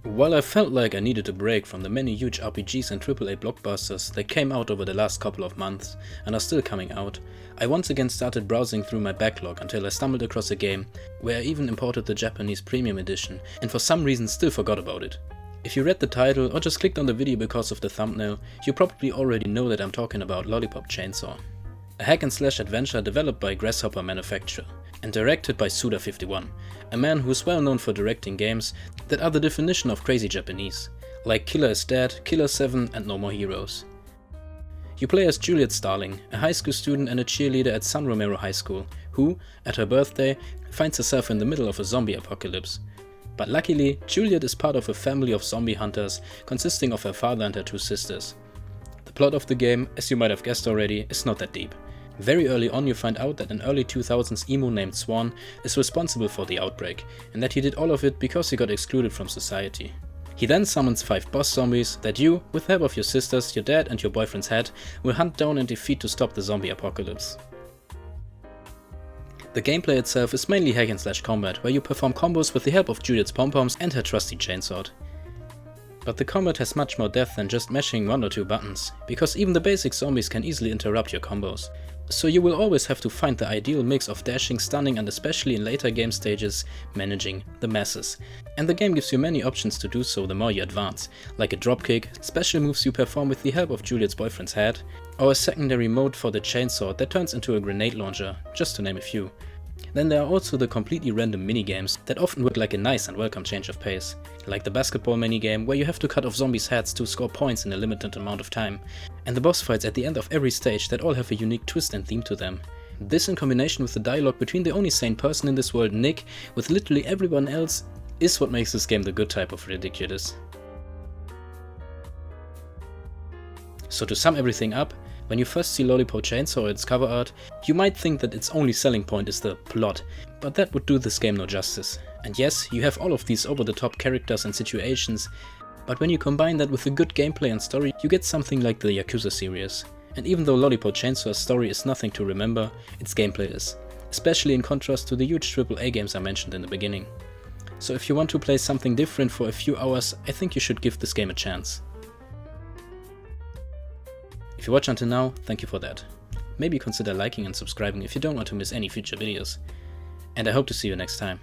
While I felt like I needed a break from the many huge RPGs and AAA blockbusters that came out over the last couple of months and are still coming out, I once again started browsing through my backlog until I stumbled across a game where I even imported the Japanese premium edition and for some reason still forgot about it. If you read the title or just clicked on the video because of the thumbnail, you probably already know that I'm talking about Lollipop Chainsaw, a hack and slash adventure developed by Grasshopper Manufacture and directed by Suda51, a man who is well known for directing games that are the definition of crazy Japanese, like Killer is Dead, Killer 7 and No More Heroes. You play as Juliet Starling, a high school student and a cheerleader at San Romero High School, who, at her birthday, finds herself in the middle of a zombie apocalypse. But luckily, Juliet is part of a family of zombie hunters consisting of her father and her two sisters. The plot of the game, as you might have guessed already, is not that deep. Very early on you find out that an early 2000s emo named Swan is responsible for the outbreak, and that he did all of it because he got excluded from society. He then summons 5 boss zombies that you, with help of your sisters, your dad and your boyfriend's head, will hunt down and defeat to stop the zombie apocalypse. The gameplay itself is mainly hack and slash combat, where you perform combos with the help of Juliet's pom-poms and her trusty chainsaw. But the combat has much more depth than just mashing 1 or 2 buttons, because even the basic zombies can easily interrupt your combos. So you will always have to find the ideal mix of dashing, stunning and especially in later game stages, managing the masses. And the game gives you many options to do so the more you advance, like a dropkick, special moves you perform with the help of Juliet's boyfriend's head, or a secondary mode for the chainsaw that turns into a grenade launcher, just to name a few. Then there are also the completely random minigames that often look like a nice and welcome change of pace, like the basketball minigame where you have to cut off zombies' heads to score points in a limited amount of time, and the boss fights at the end of every stage that all have a unique twist and theme to them. This in combination with the dialogue between the only sane person in this world, Nick, with literally everyone else, is what makes this game the good type of ridiculous. So to sum everything up, when you first see Lollipop Chainsaw or its cover art, you might think that its only selling point is the plot, but that would do this game no justice. And yes, you have all of these over-the-top characters and situations, but when you combine that with a good gameplay and story, you get something like the Yakuza series. And even though Lollipop Chainsaw's story is nothing to remember, its gameplay is, especially in contrast to the huge AAA games I mentioned in the beginning. So if you want to play something different for a few hours, I think you should give this game a chance. If you watch until now, thank you for that. Maybe consider liking and subscribing if you don't want to miss any future videos. And I hope to see you next time.